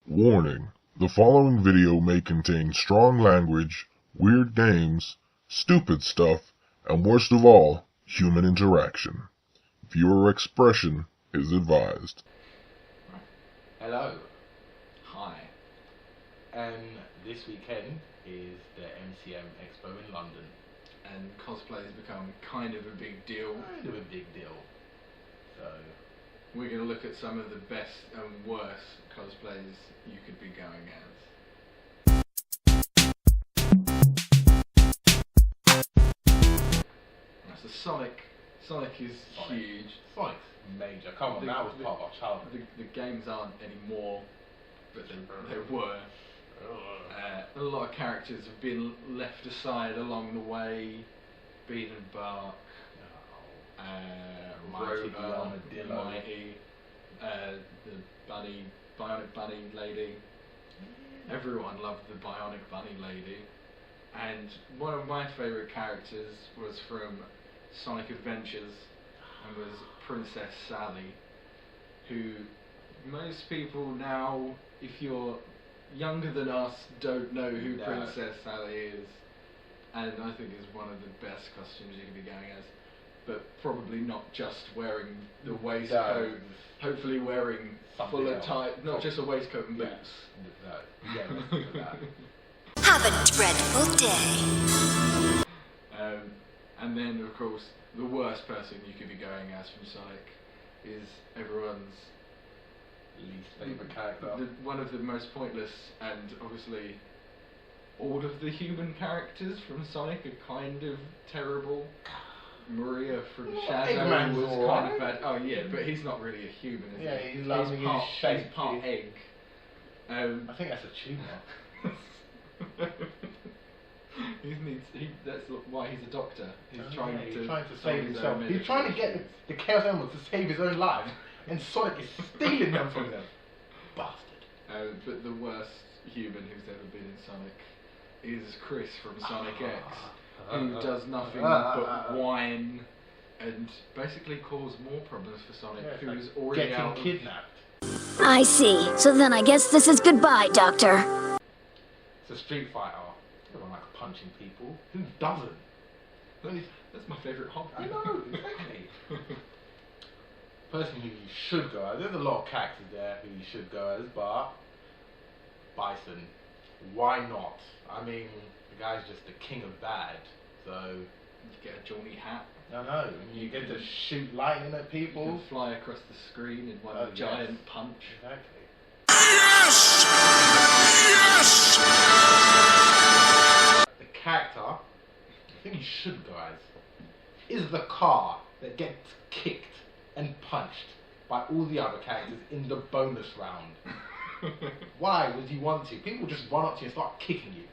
Warning: the following video may contain strong language, weird names, stupid stuff, and worst of all, human interaction. Viewer expression is advised. Hello. Hi. This weekend is the MCM Expo in London. And cosplay has become kind of a big deal. So we're going to look at some of the best and worst cosplays you could be going as. So Sonic is huge. Sonic's major. Come on, that was part of our childhood. The games aren't anymore, but they were. A lot of characters have been left aside along the way. Bean and Bark, Rover, Mighty, the Bionic Bunny lady. Everyone loved the Bionic Bunny lady. And one of my favourite characters was from Sonic Adventures and was Princess Sally, who most people now, if you're younger than us, don't know who Princess Sally is. And I think it's one of the best costumes you could be going as. But probably not just wearing the waistcoat, hopefully wearing fuller type, not just a waistcoat and boots. Have a dreadful day. And then, of course, the worst person you could be going as from Sonic is everyone's least favourite character. One of the most pointless, and obviously all of the human characters from Sonic are kind of terrible. Maria from Shadow was kind of bad. Oh yeah, but he's not really a human, is he? He's loving his shape. He's part egg. I think that's a tumour. That's why he's a doctor. He's trying to save himself. He's trying to get the Chaos Emeralds to save his own life, and Sonic is stealing them from them. Bastard. But the worst human who's ever been in Sonic is Chris from Sonic X, who does nothing but whine and basically cause more problems for Sonic, who is already getting kidnapped. I see. So then I guess this is goodbye, Doctor. It's a Street Fighter. Everyone likes punching people. Who doesn't? That's my favourite hobby. I know, exactly. Person who you should go as, there's a lot of characters there who you should go as, but Bison, why not? I mean, the guy's just the king of bad, so you get a Johnny hat. I know, and you get to shoot lightning at people. You can fly across the screen in one giant punch. Exactly. Yes! Yes! The character I think you should go as is the car that gets kicked and punched by all the other characters in the bonus round. Why would you want to? People just run up to you and start kicking you.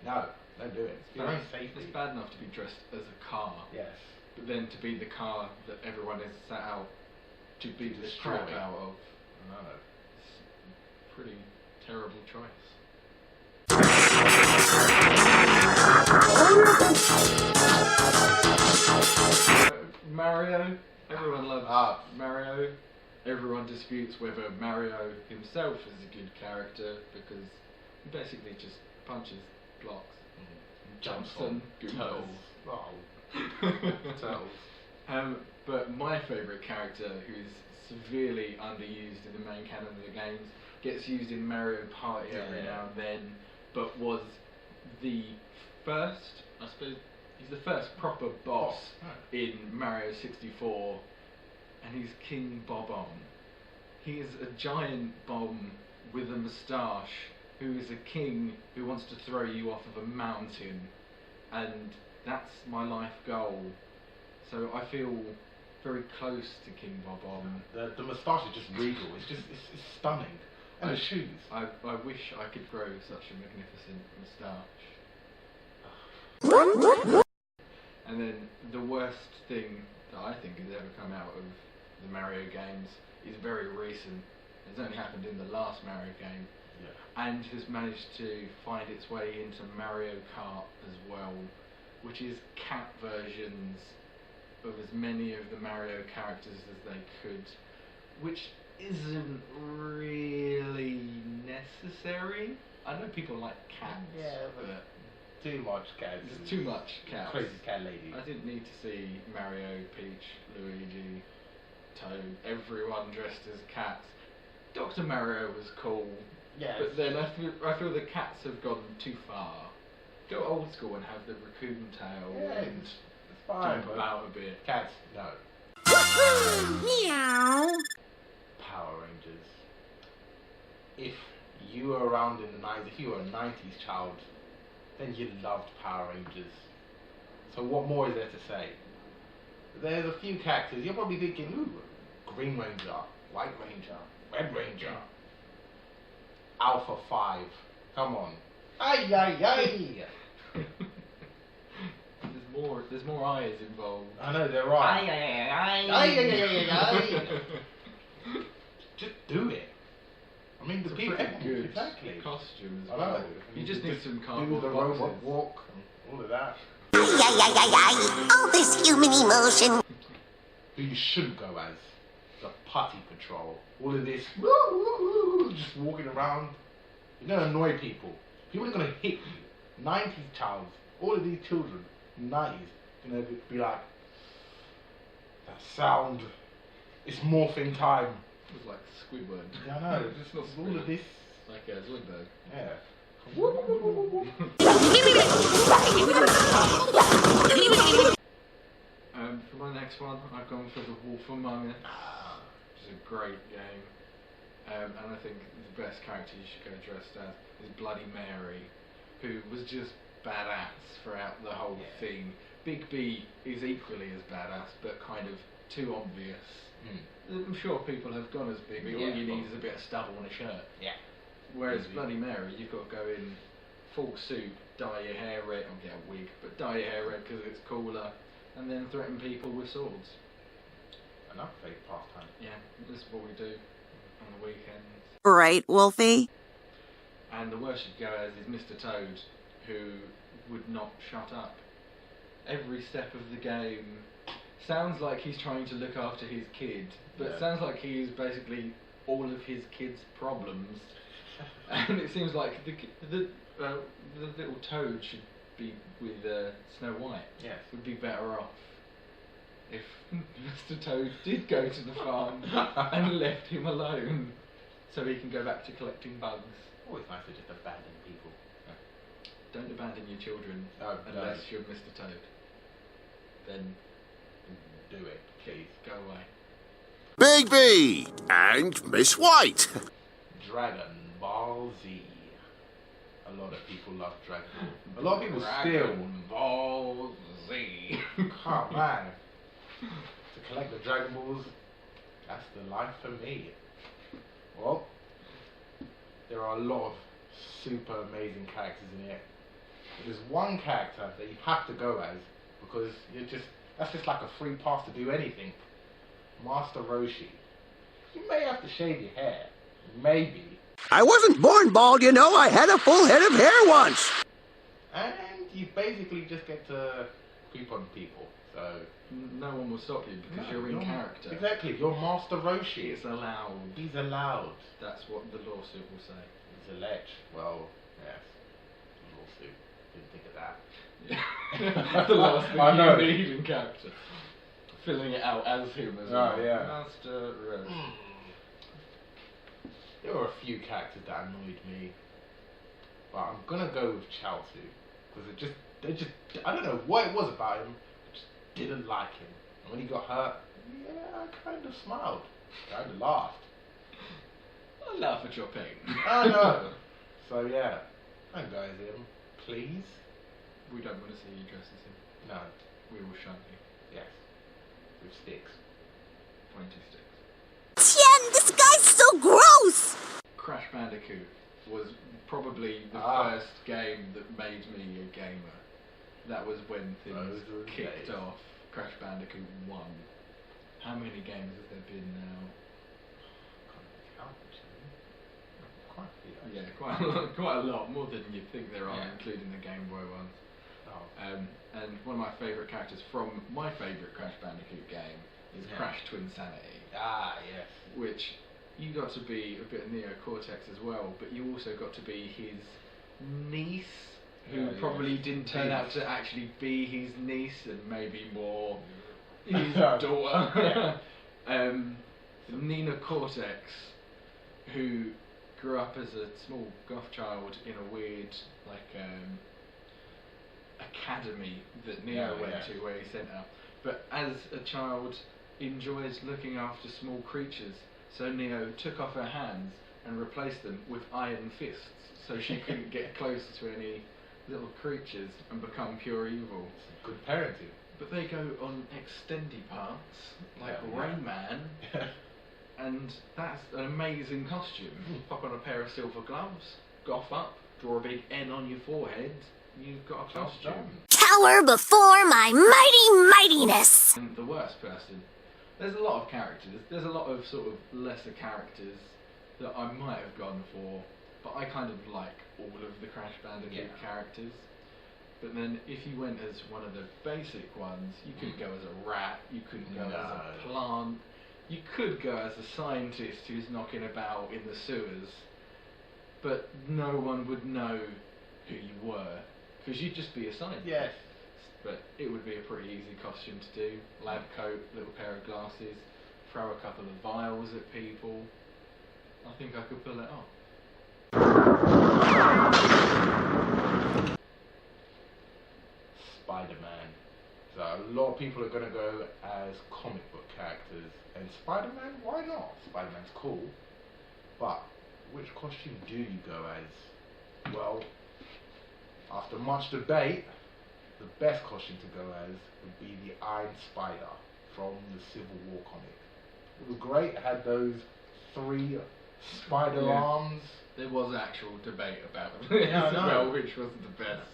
No, don't do it. It's your own safety. It's bad enough to be dressed as a car. Yes. But then to be the car that everyone is set out to beat the crap out of. No. It's a pretty terrible choice. Mario. Everyone loves Mario. Everyone disputes whether Mario himself is a good character because he basically just punches blocks, Jumps on turtles. Turtles. But my favourite character, who is severely underused in the main canon of the games, gets used in Mario Party every now and then, but was the first, I suppose, he's the first proper boss in Mario 64, and he's King Bob-omb. He is a giant bomb with a moustache who is a king who wants to throw you off of a mountain, and that's my life goal. So I feel very close to King Bob-omb. The moustache is just regal. It's stunning. And the shoes. I wish I could grow such a magnificent moustache. And then the worst thing that I think has ever come out of the Mario games is very recent. It's only happened in the last Mario game, and has managed to find its way into Mario Kart as well, which is cat versions of as many of the Mario characters as they could, which isn't really necessary. I know people like cats, but too much cats. there's too much cats. Crazy cat lady. I didn't need to see Mario, Peach, Luigi, Toad, everyone dressed as cats. Dr. Mario was cool, Yes. but then I feel the cats have gone too far. Go old school and have the raccoon tail Yeah, and it's fine, jump but about a bit. cats, no. Meow. Power Rangers. If you were around in the 90s, if you were a 90s child, then you loved Power Rangers. So what more is there to say? There's a few characters, you're probably thinking, ooh, Green Ranger, White Ranger, Red Ranger, Alpha 5, come on. Ay, ay, ay! There's more eyes involved. I know, there are. Ay, ay, ay, Ay, ay, ay, ay, ay. Just do it. I mean, the It's a people. pretty good Exactly. costume as I well. know. You just need some do cardboard the boxes. robot walk, and all of that. All this human emotion. Who you shouldn't go as the putty patrol. All of this, just walking around. You're gonna annoy people. People are gonna hit you. 90s child. All of these children, 90s, gonna be like, that sound. It's morphing time. It was like Squidward. Yeah, I know. It's not all of this. Like a Zoidberg. Yeah. For my next one, I've gone for The Wolf Among Us, which is a great game. And I think the best character you should go dressed as is Bloody Mary, who was just badass throughout the whole thing. Big B is equally as badass, but kind of too obvious. I'm sure people have gone as Big B, all you need is a bit of stubble and a shirt. Yeah. Whereas Bloody Mary, you've got to go in full suit, dye your hair red, or get a wig, but dye your hair red because it's cooler, and then threaten people with swords. Enough fake pastime. Yeah, this is what we do on the weekends. Right, Wolfie? And the worst you go as is Mr. Toad, who would not shut up. Every step of the game sounds like he's trying to look after his kid, but sounds like he is basically all of his kid's problems. And it seems like the little Toad should be with Snow White. Yes. Would be better off if Mr. Toad did go to the farm and left him alone, so he can go back to collecting bugs. Always nice to just abandon people. Don't abandon your children unless you're Mr. Toad. Then do it, please. Go away. Big B and Miss White. Dragon Ball Z. A lot of people love Dragon Ball. A lot of people Dragon Ball Z. Oh man. To collect the Dragon Balls, that's the life for me. Well, there are a lot of super amazing characters in here. There's one character that you have to go as because that's just like a free pass to do anything. Master Roshi. You may have to shave your hair. Maybe. I wasn't born bald, you know. I had a full head of hair once. And you basically just get to creep on people. So No one will stop you because you're in character. Exactly, you're Master Roshi. It's allowed. He's allowed. That's what the lawsuit will say. He's alleged. Well, yes. Lawsuit. Didn't think of that. Yeah. The last thing I know. you need in character. Filling it out as him as well. Oh, yeah. Master Roshi. There were a few characters that annoyed me. But I'm gonna go with Chaozu. Because I don't know what it was about him. I just didn't like him. And when he got hurt, yeah, I kind of smiled. Kind of laughed. I laugh at your pain. I know. So yeah, don't go as him, please. We don't want to see you dress as him. No. We will shun you. Yes. With sticks. Pointy sticks. Tien, this guy's so gross! Crash Bandicoot was probably the first game that made me a gamer. That was when things Those were the kicked days. off. Crash Bandicoot 1. How many games have there been now? Quite a few. Yeah, quite a lot, more than you'd think there are, Yeah. including the Game Boy ones. Oh. And one of my favourite characters from my favourite Crash Bandicoot game is Yeah. Crash Twinsanity, Ah, yes. which you got to be a bit of Neo Cortex as well, but you also got to be his niece, who probably didn't turn out to actually be his niece, and maybe more his daughter. Nina Cortex, who grew up as a small goth child in a weird, academy that Neo went to, where he sent her. But as a child, enjoys looking after small creatures, so Neo took off her hands and replaced them with iron fists, so she couldn't get close to any little creatures and become pure evil. Good parenting. But they go on extendy parts, like Rain Man, and that's an amazing costume. Pop on a pair of silver gloves, goth up, draw a big N on your forehead, you've got a costume. Cower before my mighty mightiness. And the worst person. There's a lot of characters. There's a lot of sort of lesser characters that I might have gone for, but I kind of like all of the Crash Bandicoot characters. But then if you went as one of the basic ones, you could go as a rat, you could go as a plant, you could go as a scientist who's knocking about in the sewers, but no one would know who you were, because you'd just be a scientist. Yes. But it would be a pretty easy costume to do. Lab coat, little pair of glasses, throw a couple of vials at people. I think I could pull it off. Spider-Man. So a lot of people are going to go as comic book characters. And Spider-Man, why not? Spider-Man's cool. But which costume do you go as? Well, after much debate, the best costume to go as would be the Iron Spider from the Civil War comic. It was great. It had those 3 spider arms. There was actual debate about well, which was the best.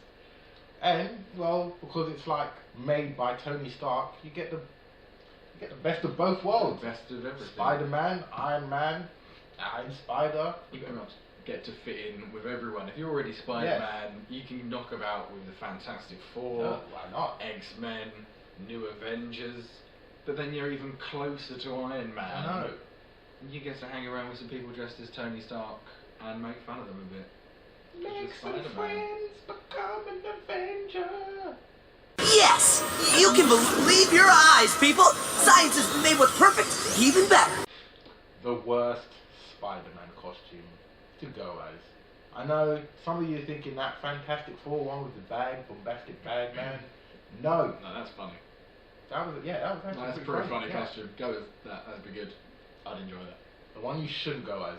And, well, because it's like made by Tony Stark, you get the best of both worlds. The best of everything. Spider-Man, Iron Man, Iron Spider. You pretty much get to fit in with everyone. If you're already Spider-Man, you can knock about with the Fantastic Four, why not? X-Men, New Avengers, but then you're even closer to Iron Man. I know. You get to hang around with some people dressed as Tony Stark and make fun of them a bit. Make some friends, become an Avenger. Yes! You can believe your eyes, people! Science is made what's perfect even better. The worst Spider-Man costume to go as. I know some of you are thinking that Fantastic Four one with the bag, bombastic bag man. No. No, that's funny. That was actually That's a pretty funny costume. Go with that. That'd be good. I'd enjoy that. The one you shouldn't go as.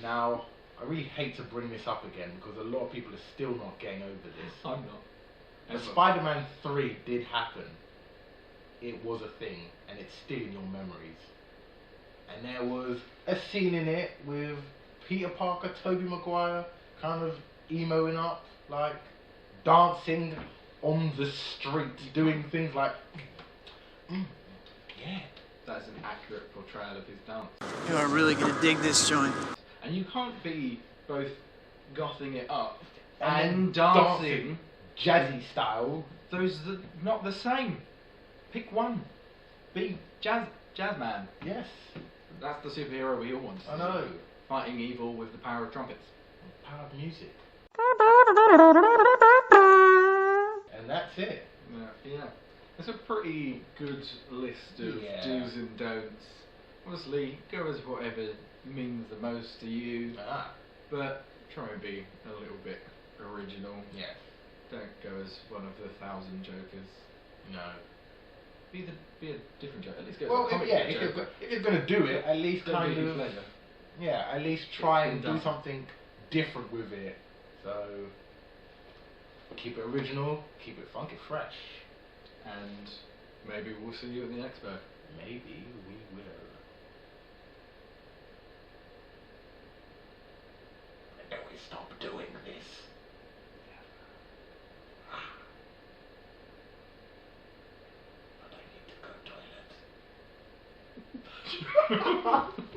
Now, I really hate to bring this up again because a lot of people are still not getting over this. I'm not. But Spider-Man 3 did happen. It was a thing, and it's still in your memories. And there was a scene in it with Peter Parker, Tobey Maguire, kind of emoing up, like dancing on the street, doing things like, yeah. That's an accurate portrayal of his dance. You are really gonna dig this joint. And you can't be both gothing it up And and dancing. Jazzy style. Those are not the same. Pick one. Be Jazzman. Yes. That's the superhero we all want to see. I know. Fighting evil with the power of trumpets. Power of music. And that's it. Yeah. It's a pretty good list of do's and don'ts. Obviously, go as whatever means the most to you, but try and be a little bit original. Yes. Don't go as one of the 1,000 Jokers. No. Be a different Joker. At least go Well, as a comic Joker. if you're going to do it, at least Don't kind be of... pleasure. Yeah, at least try and It's do been done. something different with it. So, keep it original, keep it funky fresh. And maybe we'll see you at the expo. Maybe we will. And then we stop doing this. But I need to go toilet.